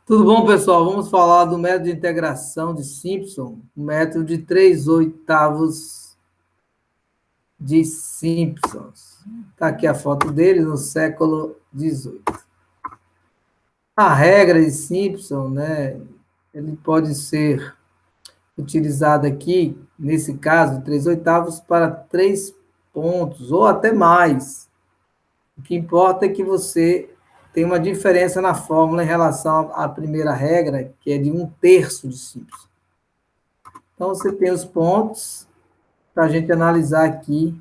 Tudo bom, pessoal? Vamos falar do método de integração de Simpson, o método de 3/8 de Simpsons. Está aqui a foto dele no século XVIII. A regra de Simpson, né, ele pode ser utilizado aqui, nesse caso, 3/8 para 3 pontos, ou até mais. O que importa é que você tem uma diferença na fórmula em relação à primeira regra, que é de 1/3 de Simpson. Então, você tem os pontos para a gente analisar aqui.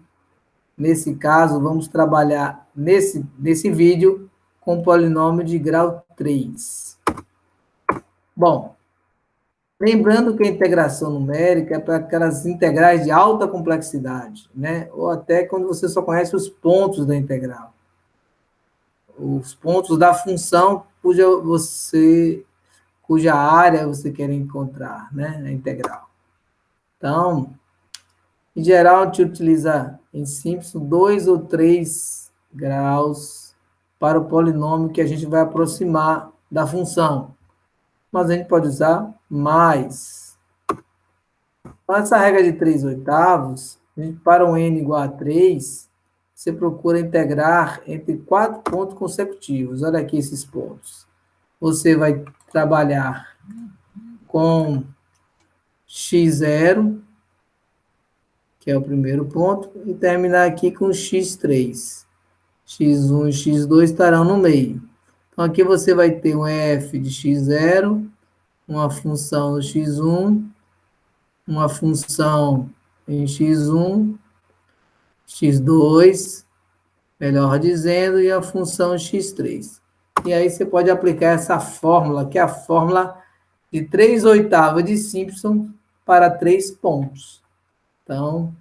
Nesse caso, vamos trabalhar nesse vídeo com o polinômio de grau 3. Bom, lembrando que a integração numérica é para aquelas integrais de alta complexidade, né? Ou até quando você só conhece os pontos da integral. Os pontos da função cuja área você quer encontrar, né? A integral. Então, em geral, a gente utiliza em Simpson 2 ou 3 graus para o polinômio que a gente vai aproximar da função. Mas a gente pode usar mais. Então, essa regra de 3/8, para um n igual a 3, você procura integrar entre 4 pontos consecutivos. Olha aqui esses pontos. Você vai trabalhar com x0, que é o primeiro ponto, e terminar aqui com x3. x1 e x2 estarão no meio. Então, aqui você vai ter um f de x0, uma função no x1, uma função em x1, x2, melhor dizendo, e a função x3. E aí você pode aplicar essa fórmula, que é a fórmula de 3/8 de Simpson para 3 pontos. Então,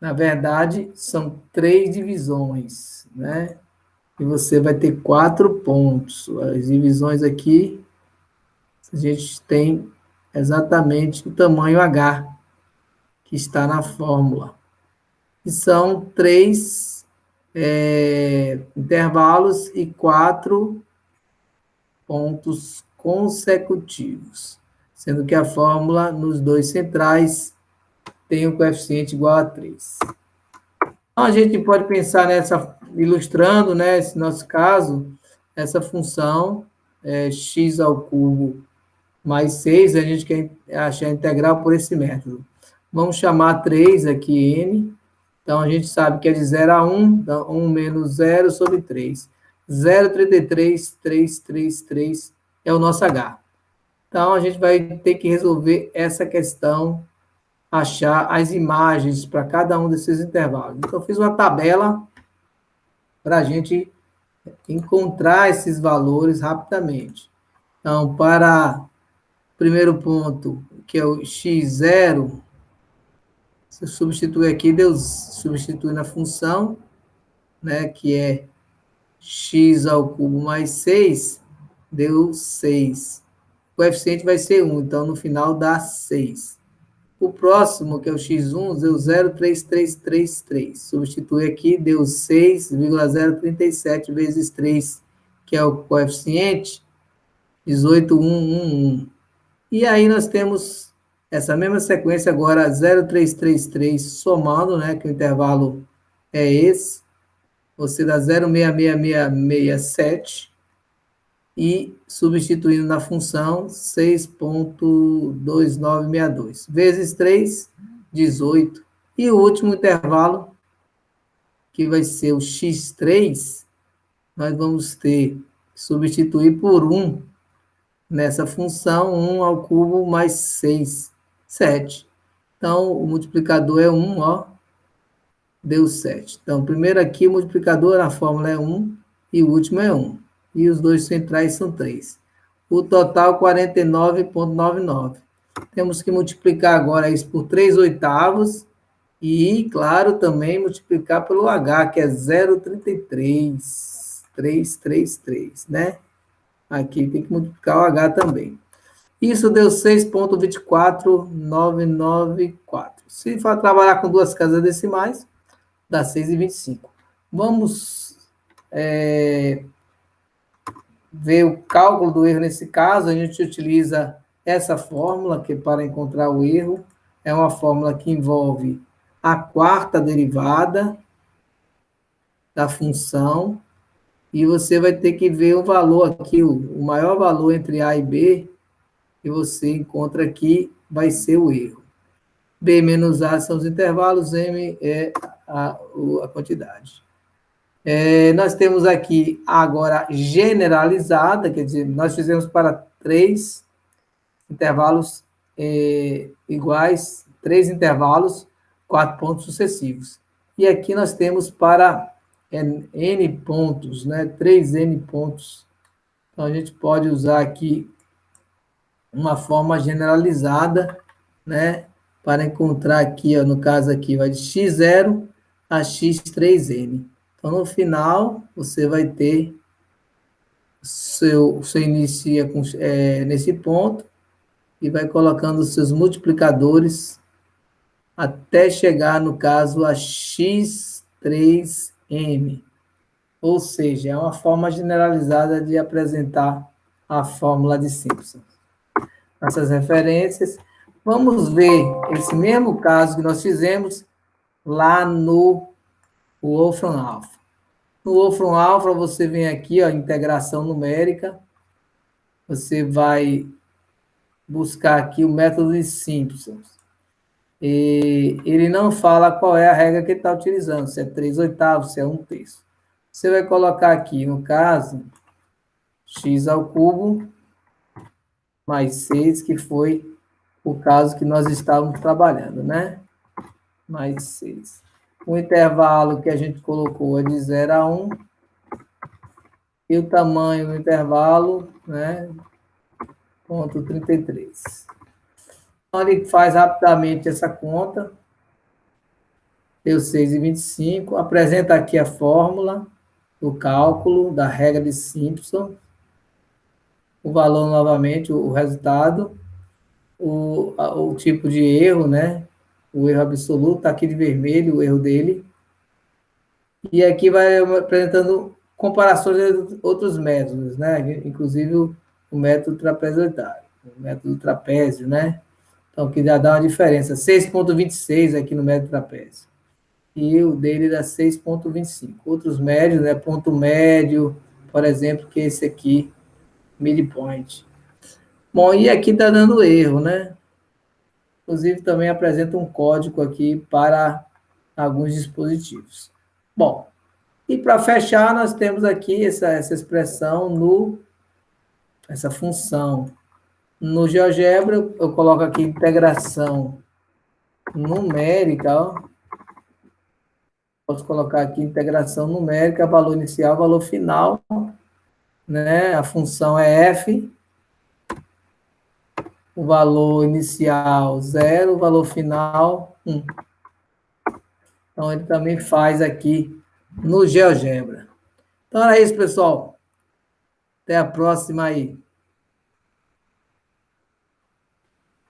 na verdade, são 3 divisões, né? E você vai ter 4 pontos. As divisões aqui, a gente tem exatamente o tamanho H, que está na fórmula. E são 3 intervalos e 4 pontos consecutivos, sendo que a fórmula, nos dois centrais, tem um coeficiente igual a 3. Então, a gente pode pensar nessa, ilustrando, né, esse nosso caso, essa função x ao cubo mais 6, a gente quer achar a integral por esse método. Vamos chamar 3 aqui, n. Então, a gente sabe que é de 0 a 1, então 1 menos 0 sobre 3. 0,33,333 é o nosso H. Então, a gente vai ter que resolver essa questão, achar as imagens para cada um desses intervalos. Então, eu fiz uma tabela para a gente encontrar esses valores rapidamente. Então, para o primeiro ponto, que é o x0, você substitui aqui, substitui na função, né, que é x ao cubo mais 6, deu 6. O coeficiente vai ser 1, então no final dá 6. O próximo, que é o x1, deu 0,3333. Substitui aqui, deu 6,037 vezes 3, que é o coeficiente, 18,111. E aí nós temos essa mesma sequência agora, 0,333 somando, né, que o intervalo é esse, você dá 0,66667, e substituindo na função 6,2962. Vezes 3, 18. E o último intervalo, que vai ser o x3, nós vamos ter que substituir por 1 nessa função, 1 ao cubo mais 6, 7. Então, o multiplicador é 1, ó, deu 7. Então, primeiro aqui, o multiplicador na fórmula é 1, e o último é 1. E os dois centrais são 3. O total, 49,99. Temos que multiplicar agora isso por 3/8 e, claro, também multiplicar pelo H, que é 0,33333, né? Aqui tem que multiplicar o H também. Isso deu 6,24994. Se for trabalhar com duas casas decimais, dá 6,25. Vamos ver o cálculo do erro nesse caso, a gente utiliza essa fórmula, que é para encontrar o erro. É uma fórmula que envolve a quarta derivada da função, e você vai ter que ver o valor aqui, o maior valor entre A e B, que você encontra aqui, vai ser o erro. B menos A são os intervalos, M é a quantidade. Nós temos aqui agora generalizada, quer dizer, nós fizemos para 3 intervalos iguais, 3 intervalos, 4 pontos sucessivos. E aqui nós temos para N pontos, né? 3N pontos. Então, a gente pode usar aqui uma forma generalizada, né? Para encontrar aqui, ó, no caso aqui, vai de x0 a x3n. Então, no final, você vai ter você inicia nesse ponto e vai colocando os seus multiplicadores até chegar, no caso, a x3m. Ou seja, é uma forma generalizada de apresentar a fórmula de Simpson. Essas referências. Vamos ver esse mesmo caso que nós fizemos lá no Wolfram Alpha. No Wolfram Alpha, você vem aqui, ó, integração numérica. Você vai buscar aqui o método de Simpson. E ele não fala qual é a regra que ele está utilizando, se é 3/8, se é 1/3. Você vai colocar aqui, no caso, x ao cubo mais 6, que foi o caso que nós estávamos trabalhando, né? Mais 6. O intervalo que a gente colocou é de 0 a 1. E o tamanho do intervalo, né? 0,33. Então, ele faz rapidamente essa conta. Deu 6,25. Apresenta aqui a fórmula do cálculo da regra de Simpson. O valor, novamente, o resultado. O tipo de erro, né? O erro absoluto, está aqui de vermelho, o erro dele. E aqui vai apresentando comparações de outros métodos, né? Inclusive o método trapezoidário, o método trapézio, né? Então, que já dá uma diferença. 6,26 aqui no método trapézio. E o dele dá 6,25. Outros médios, né? Ponto médio, por exemplo, que é esse aqui, midpoint. Bom, e aqui está dando erro, né? Inclusive, também apresenta um código aqui para alguns dispositivos. Bom, e para fechar, nós temos aqui essa expressão, essa função. No GeoGebra, eu coloco aqui integração numérica, ó. Posso colocar aqui integração numérica, valor inicial, valor final, né? A função é f, o valor inicial 0, o valor final 1. Então, ele também faz aqui no GeoGebra. Então, era isso, pessoal. Até a próxima aí.